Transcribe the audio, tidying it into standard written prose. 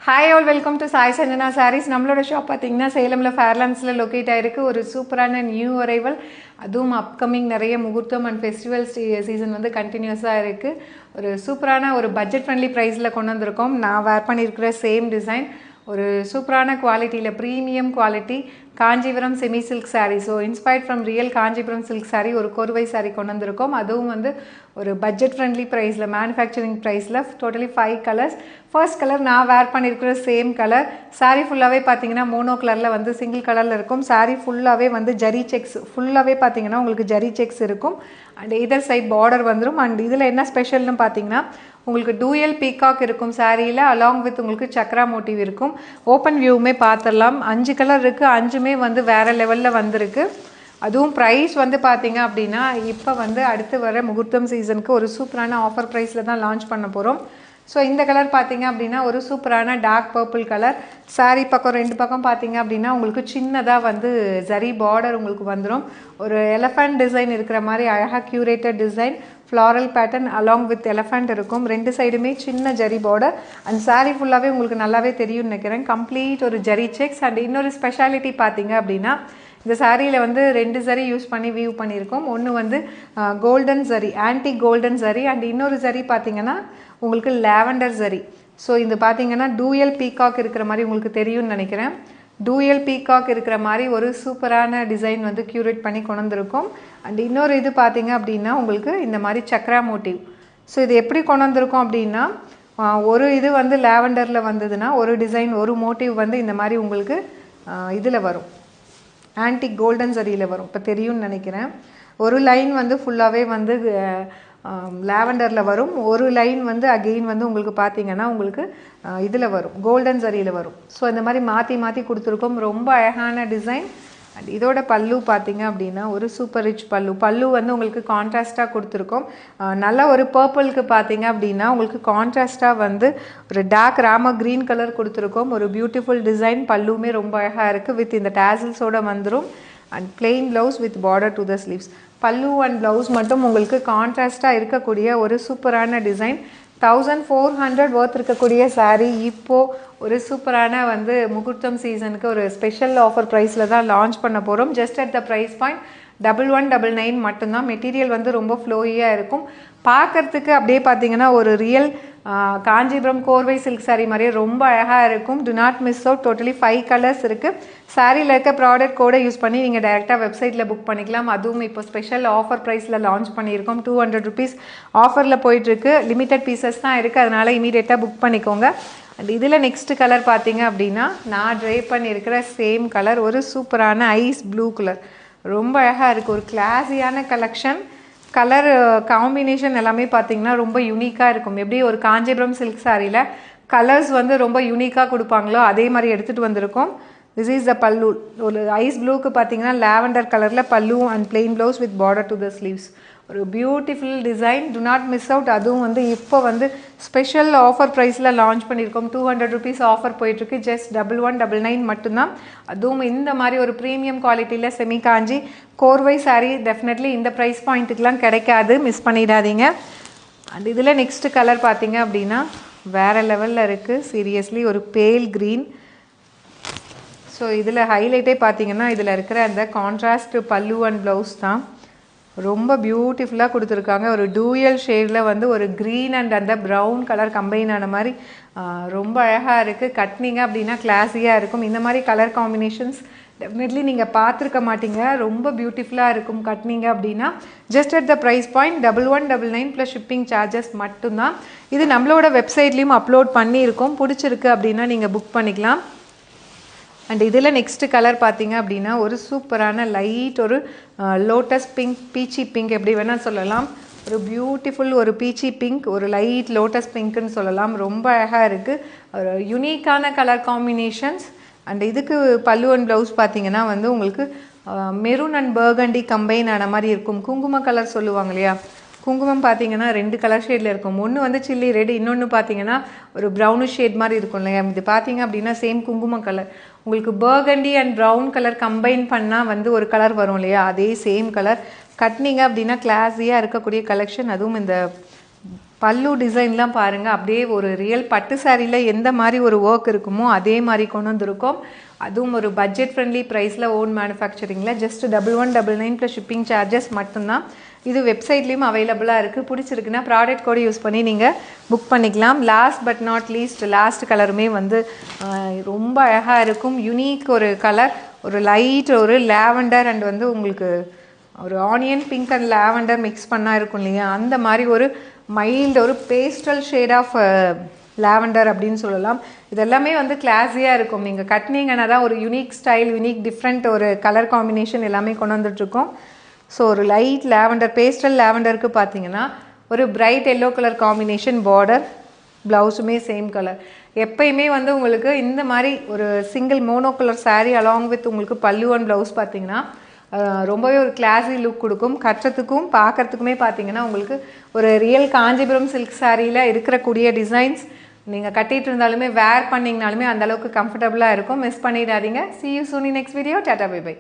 Hi all, welcome to Sai Sanjana Sarees. நம்மளோட shop பார்த்தீங்கன்னா சேலம்ல ஃபேர்லாண்ட்ஸ்ல locate ஆயிருக்கு. ஒரு சூப்பரான நியூ அரைவல், அதுவும் அப்கமிங் நிறைய முகூர்த்தம் அண்ட் ஃபெஸ்டிவல் சீசன் வந்து கண்டினியூஸாக இருக்குது. ஒரு சூப்பரான ஒரு பட்ஜெட் ஃப்ரெண்ட்லி ப்ரைஸில் கொண்டு வந்திருக்கோம். நான் வேர் பண்ணியிருக்கிற சேம் டிசைன் ஒரு சூப்பரான குவாலிட்டியில் premium quality Kanchipuram semi silk sari. So inspired from real Kanchipuram silk sari ஒரு கோர்வை சாரீ கொண்டு வந்திருக்கோம். அதுவும் வந்து ஒரு பட்ஜெட் ஃப்ரெண்ட்லி ப்ரைஸில், மேனுஃபேக்சரிங் ப்ரைஸில் டோட்டலி 5 கலர்ஸ். ஃபர்ஸ்ட் கலர் நான் வேர் பண்ணியிருக்கிற சேம் கலர். சாரீ ஃபுல்லாகவே பார்த்தீங்கன்னா மோனோ கலரில் வந்து சிங்கிள் கலரில் இருக்கும். சாரீ ஃபுல்லாகவே வந்து ஜரி செக்ஸ், ஃபுல்லாகவே பார்த்தீங்கன்னா உங்களுக்கு ஜரி செக்ஸ் இருக்கும். அண்ட் இதர் சைட் பார்டர் வந்துடும். அண்ட் இதில் என்ன ஸ்பெஷல்னு பார்த்தீங்கன்னா உங்களுக்கு டூயல் பீகாக் இருக்கும் சாரியில், அலாங் வித் உங்களுக்கு சக்ரா மோட்டிவ் இருக்கும். ஓப்பன் வியூவுமே பார்த்துடலாம். 5 கலர் இருக்குது, 5மே வந்து வேறு லெவலில் வந்திருக்கு. அதுவும் ப்ரைஸ் வந்து பார்த்தீங்க அப்படின்னா இப்போ வந்து அடுத்து வர முகூர்த்தம் சீசனுக்கு ஒரு சூப்பரான ஆஃபர் ப்ரைஸில் தான் லான்ச் பண்ண போகிறோம். ஸோ இந்த கலர் பார்த்தீங்க அப்படின்னா ஒரு சூப்பரான டார்க் பர்பிள் கலர். சாரீ பக்கம் 2 பக்கம் பார்த்தீங்க அப்படின்னா உங்களுக்கு சின்னதாக வந்து ஜரி பார்டர் உங்களுக்கு வந்துடும். ஒரு எலஃபண்ட் டிசைன் இருக்கிற மாதிரி அழகாக curated design, floral pattern along with elephant இருக்கும். 2 சைடுமே சின்ன ஜரி பார்டர். அண்ட் சாரீ ஃபுல்லாகவே உங்களுக்கு நல்லாவே தெரியும்னு நினைக்கிறேன். கம்ப்ளீட் ஒரு ஜரி செக்ஸ். அண்ட் இன்னொரு ஸ்பெஷாலிட்டி பார்த்தீங்க அப்படின்னா இந்த சாரியில் வந்து 2 ஜரி யூஸ் பண்ணி வியூ பண்ணியிருக்கோம். ஒன்று வந்து golden zari, antique golden zari. And இன்னொரு ஜரி பார்த்தீங்கன்னா உங்களுக்கு லாவெண்டர் ஜரி. ஸோ இது பார்த்தீங்கன்னா டூயல் பீகாக் இருக்கிற மாதிரி உங்களுக்கு தெரியும்னு நினைக்கிறேன். டூயல் பீகாக் இருக்கிற மாதிரி ஒரு சூப்பரான டிசைன் வந்து க்யூரேட் பண்ணி கொண்டு வந்திருக்கோம். அண்ட் இன்னொரு இது பார்த்தீங்க அப்படின்னா உங்களுக்கு இந்த மாதிரி சக்ரா மோட்டிவ். ஸோ இது எப்படி கொண்டு வந்திருக்கோம் அப்படின்னா ஒரு இது வந்து லாவெண்டரில் வந்ததுன்னா ஒரு டிசைன், ஒரு மோட்டிவ் வந்து இந்த மாதிரி உங்களுக்கு இதில் வரும், ஆன்டிக் கோல்டன் ஜரியில் வரும். இப்போ தெரியும்னு நினைக்கிறேன். ஒரு லைன் வந்து ஃபுல்லாகவே வந்து லாவெண்டரில் வரும். ஒரு லைன் வந்து அகெயின் வந்து உங்களுக்கு பார்த்தீங்கன்னா உங்களுக்கு இதில் வரும், கோல்டன் ஜரியில் வரும். ஸோ இந்த மாதிரி மாற்றி மாற்றி கொடுத்துருக்கோம். ரொம்ப அழகான டிசைன். அண்ட் இதோட பல்லு பார்த்தீங்க அப்படின்னா ஒரு சூப்பர் ரிச் பல்லு. பல்லு வந்து உங்களுக்கு கான்ட்ராஸ்ட்டாக கொடுத்துருக்கோம். நல்ல ஒரு பர்பிளுக்கு பார்த்தீங்க அப்படின்னா உங்களுக்கு கான்ட்ராஸ்ட்டாக வந்து ஒரு டார்க் ராம க்ரீன் கலர் கொடுத்துருக்கோம். ஒரு பியூட்டிஃபுல் டிசைன். பல்லுமே ரொம்ப அழகாக இருக்குது. வித் இந்த டேசல்ஸோடு வந்துடும். And plain blouse with border to the sleeves. பல்லு அண்ட் ப்ளவுஸ் மட்டும் உங்களுக்கு கான்ட்ராஸ்ட்டாக இருக்கக்கூடிய ஒரு சூப்பரான டிசைன். 1400 ஒர்த் இருக்கக்கூடிய சாரீ இப்போது ஒரு சூப்பரான வந்து முகூர்த்தம் சீசனுக்கு ஒரு ஸ்பெஷல் ஆஃபர் ப்ரைஸில் தான் லான்ச் பண்ண போகிறோம். Just at the price point 1199 மட்டும்தான். மெட்டீரியல் வந்து ரொம்ப ஃப்ளோயியாக இருக்கும். பார்க்குறதுக்கு அப்படியே பார்த்தீங்கன்னா ஒரு ரியல் காஞ்சிபுரம் கோர்வை சில்க் சாரீ மாதிரியே ரொம்ப அழகாக இருக்கும். To not miss out. Totally 5 colours இருக்குது. சாரியில் இருக்க ப்ராடக்ட் கோடை யூஸ் பண்ணி நீங்கள் டைரெக்டாக வெப்சைட்டில் புக் பண்ணிக்கலாம். அதுவும் இப்போ ஸ்பெஷல் ஆஃபர் ப்ரைஸில் லான்ச் பண்ணியிருக்கோம். 200 rupees ஆஃபரில் போயிட்டுருக்கு. லிமிட்டட் பீசஸ் தான் இருக்குது, அதனால் இமீடியட்டாக புக் பண்ணிக்கோங்க. அண்ட் இதில் நெக்ஸ்ட் கலர் பார்த்தீங்க அப்படின்னா நான் ட்ரை பண்ணியிருக்கிற சேம் கலர் ஒரு சூப்பரான ஐஸ் ப்ளூ கலர். ரொம்ப அழகாக இருக்குது. ஒரு கிளாஸியான கலெக்ஷன். கலர் காம்பினேஷன் எல்லாமே பார்த்தீங்கன்னா ரொம்ப யூனிக்காக இருக்கும். எப்படி ஒரு காஞ்சிபுரம் சில்க் சாரியில் கலர்ஸ் வந்து ரொம்ப யூனிக்காக கொடுப்பாங்களோ அதே மாதிரி எடுத்துகிட்டு வந்திருக்கோம். திஸ் இஸ் த பல்லு. ஒரு ஐஸ் ப்ளூக்கு பார்த்தீங்கன்னா லாவெண்டர் கலரில் pallu and plain blouse with border to the sleeves. ஒரு beautiful design. Do not miss out. அதுவும் வந்து இப்போ வந்து ஸ்பெஷல் ஆஃபர் ப்ரைஸில் லான்ச் பண்ணியிருக்கோம். 200 rupees ஆஃபர் போயிட்டுருக்கு. ஜஸ்ட் 1199 மட்டும்தான். அதுவும் இந்த மாதிரி ஒரு ப்ரீமியம் குவாலிட்டியில் செமி காஞ்சி கோர்வை சாரீ டெஃபினெட்லி இந்த ப்ரைஸ் பாயிண்ட்டுக்கெலாம் கிடைக்காது, மிஸ் பண்ணிடாதீங்க. அண்ட் இதில் நெக்ஸ்ட் கலர் பார்த்தீங்க அப்படின்னா வேறு லெவலில் இருக்குது. சீரியஸ்லி ஒரு பேல் க்ரீன். ஸோ இதில் ஹைலைட்டே பார்த்தீங்கன்னா இதில் இருக்கிற அந்த கான்ட்ராஸ்ட் பல்லு அண்ட் ப்ளவுஸ் தான். ரொம்ப பியூட்டிஃபுல்லாக கொடுத்துருக்காங்க. ஒரு டூயல் ஷேடில் வந்து ஒரு க்ரீன் அண்ட் அந்த ப்ரௌன் கலர் கம்பைன் ஆன மாதிரி ரொம்ப அழகாக இருக்குது. கட்டினீங்க அப்படின்னா கிளாஸியாக இருக்கும். இந்த மாதிரி கலர் காம்பினேஷன்ஸ் டெஃபினெட்லி நீங்கள் பார்த்துருக்க மாட்டீங்க. ரொம்ப பியூட்டிஃபுல்லாக இருக்கும் கட்டினீங்க அப்படின்னா. Just at the price point 1199 plus shipping charges மட்டும்தான். இது நம்மளோட வெப்சைட்லேயும் அப்லோட் பண்ணியிருக்கோம். பிடிச்சிருக்கு அப்படின்னா நீங்கள் புக் பண்ணிக்கலாம். அண்ட் இதில் நெக்ஸ்ட் கலர் பார்த்தீங்க அப்படின்னா ஒரு சூப்பரான லைட் ஒரு லோட்டஸ் பிங்க், பீச்சி பிங்க் எப்படி வேணால் சொல்லலாம். ஒரு பியூட்டிஃபுல் ஒரு பீச்சி பிங்க், ஒரு லைட் லோட்டஸ் பிங்க்குன்னு சொல்லலாம். ரொம்ப அழகாக இருக்குது. ஒரு யூனிக்கான கலர் காம்பினேஷன்ஸ். அண்ட் இதுக்கு பல்லு அண்ட் ப்ளவுஸ் பார்த்தீங்கன்னா வந்து உங்களுக்கு மெரூன் அண்ட் பர்கண்டி கம்பைன் ஆன மாதிரி இருக்கும். குங்கும கலர் சொல்லுவாங்க இல்லையா, குங்குமம் பார்த்தீங்கன்னா 2 கலர் ஷேடில் இருக்கும். ஒன்று வந்து சில்லி ரெட், இன்னொன்று பார்த்தீங்கன்னா ஒரு ப்ரௌனிஷ் ஷேட் மாதிரி இருக்கும் இல்லையா. இது பார்த்தீங்க அப்படின்னா சேம் குங்குமம் கலர். உங்களுக்கு burgundy and brown colour combine பண்ணால் வந்து ஒரு கலர் வரும் இல்லையா, அதே சேம் கலர். கட்டினீங்க அப்படின்னா கிளாஸியாக இருக்கக்கூடிய கலெக்ஷன். அதுவும் இந்த பல்லு டிசைன்லாம் பாருங்கள், அப்படியே ஒரு ரியல் பட்டு சாரியில் எந்த மாதிரி ஒரு ஒர்க் இருக்குமோ அதே மாதிரி கொண்டு வந்திருக்கோம். அதுவும் ஒரு பட்ஜெட் ஃப்ரெண்ட்லி ப்ரைஸில் ஓன் மேனுஃபேக்சரிங்கில் ஜஸ்ட் 1199 ப்ளஸ் ஷிப்பிங் சார்ஜஸ் மட்டும்தான். இது வெப்சைட்லேயும் அவைலபிளாக இருக்குது. பிடிச்சிருக்குன்னா ப்ராடக்ட் கோட் யூஸ் பண்ணி நீங்கள் புக் பண்ணிக்கலாம். Last but not least last கலருமே வந்து ரொம்ப அழகாக இருக்கும். யூனிக் ஒரு கலர், ஒரு லைட் ஒரு லாவெண்டர் அண்ட் வந்து உங்களுக்கு ஒரு onion pink and lavender mix பண்ணால் இருக்கும் இல்லையா, அந்த மாதிரி ஒரு மைல்டு ஒரு பேஸ்டல் ஷேட் ஆஃப் லாவெண்டர் அப்படின்னு சொல்லலாம். இதெல்லாமே வந்து கிளாஸியாக இருக்கும். நீங்கள் கட்டினீங்கன்னா தான் ஒரு யூனிக் ஸ்டைல், யூனிக் டிஃப்ரெண்ட் ஒரு கலர் காம்பினேஷன் எல்லாமே கொண்டு வந்துட்ருக்கோம். ஸோ ஒரு லைட் லாவெண்டர், பேஸ்டல் லாவெண்டருக்கு பார்த்தீங்கன்னா ஒரு bright yellow colour combination border, ப்ளவுஸுமே சேம் கலர். எப்பயுமே வந்து உங்களுக்கு இந்த மாதிரி ஒரு single mono colour sari along with உங்களுக்கு பல்லு அண்ட் ப்ளவுஸ் பார்த்தீங்கன்னா ரொம்பவே ஒரு கிளாஸி லுக் கொடுக்கும். கட்டுறதுக்கும் பார்க்குறதுக்குமே பார்த்தீங்கன்னா உங்களுக்கு ஒரு ரியல் காஞ்சிபுரம் சில்க் சாரியில் இருக்கக்கூடிய டிசைன்ஸ் நீங்கள் கட்டிகிட்டு இருந்தாலுமே வேர் பண்ணிங்கனாலுமே அந்தளவுக்கு கம்ஃபர்டபுளாக இருக்கும். மிஸ் பண்ணிடாதீங்க. See you soon in next video. Tata, bye bye.